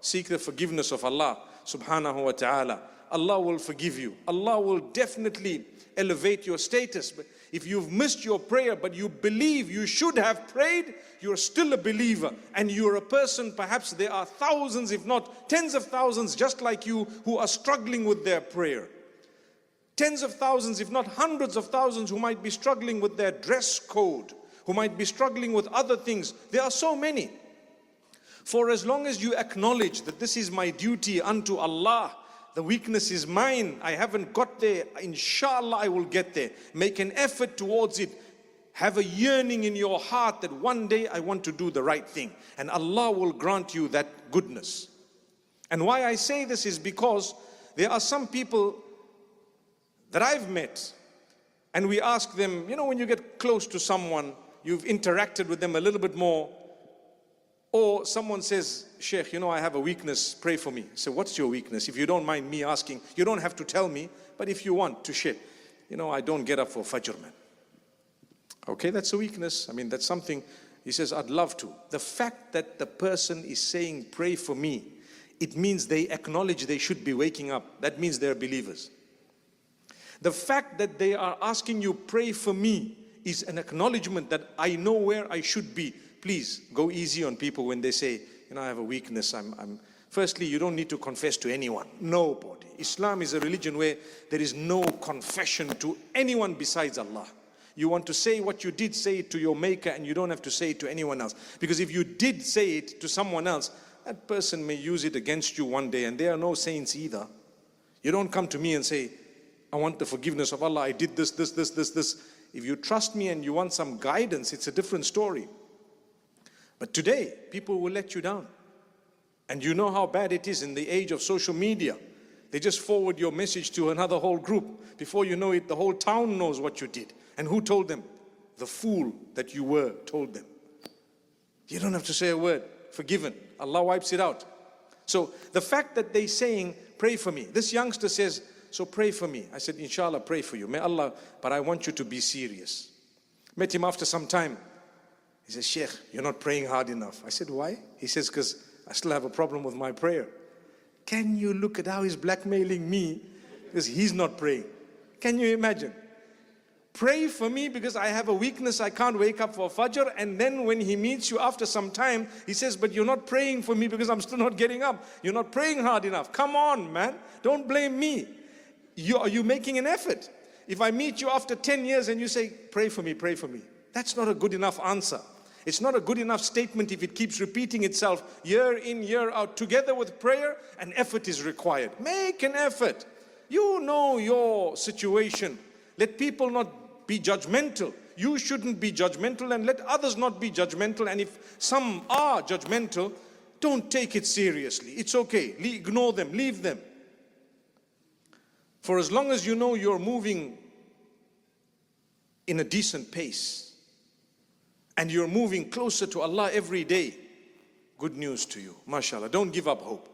Seek the forgiveness of Allah subhanahu wa ta'ala. Allah will forgive you. Allah will definitely elevate your status. But if you've missed your prayer, but you believe you should have prayed, you're still a believer. And you're a person, perhaps there are thousands, if not tens of thousands, just like you, who are struggling with their prayer. Tens of thousands, if not hundreds of thousands, who might be struggling with their dress code, who might be struggling with other things. There are so many. For as long as you acknowledge that this is my duty unto Allah, the weakness is mine, I haven't got there, inshallah I will get there. Make an effort towards it. Have a yearning in your heart that one day I want to do the right thing. And Allah will grant you that goodness. And why I say this is because there are some people that I've met, and we ask them, you know, when you get close to someone, you've interacted with them a little bit more, or someone says, Sheikh, you know, I have a weakness, pray for me. So what's your weakness? If you don't mind me asking, you don't have to tell me, but if you want to share, you know, I don't get up for Fajr, man. Okay, that's a weakness. I mean, that's something, he says, I'd love to. The fact that the person is saying, pray for me, it means they acknowledge they should be waking up. That means they're believers. The fact that they are asking you, pray for me, is an acknowledgement that I know where I should be. Please go easy on people when they say, you know, I have a weakness. Firstly, you don't need to confess to anyone. Nobody. Islam is a religion where there is no confession to anyone besides Allah. You want to say what you did, say it to your maker, and you don't have to say it to anyone else. Because if you did say it to someone else, that person may use it against you one day, and they are no saints either. You don't come to me and say, I want the forgiveness of Allah, I did this. If you trust me and you want some guidance, it's a different story. But today, people will let you down. And you know how bad it is in the age of social media. They just forward your message to another whole group. Before you know it, the whole town knows what you did. And who told them? The fool that you were told them. You don't have to say a word. Forgiven. Allah wipes it out. So the fact that they're saying, pray for me. This youngster says, so pray for me. I said, inshallah, pray for you. May Allah, but I want you to be serious. Met him after some time. He says, Sheikh, you're not praying hard enough. I said, why? He says, because I still have a problem with my prayer. Can you look at how he's blackmailing me because he's not praying? Can you imagine? Pray for me because I have a weakness, I can't wake up for Fajr. And then when he meets you after some time, he says, but you're not praying for me because I'm still not getting up. You're not praying hard enough. Come on, man. Don't blame me. Are you making an effort? If I meet you after 10 years and you say, pray for me, that's not a good enough answer. It's not a good enough statement if it keeps repeating itself year in, year out. Together with prayer, an effort is required. Make an effort. You know your situation. Let people not be judgmental. You shouldn't be judgmental, and let others not be judgmental. And if some are judgmental, don't take it seriously. It's okay. Ignore them. Leave them. For as long as you know you're moving in a decent pace, and you're moving closer to Allah every day, good news to you. MashaAllah. Don't give up hope.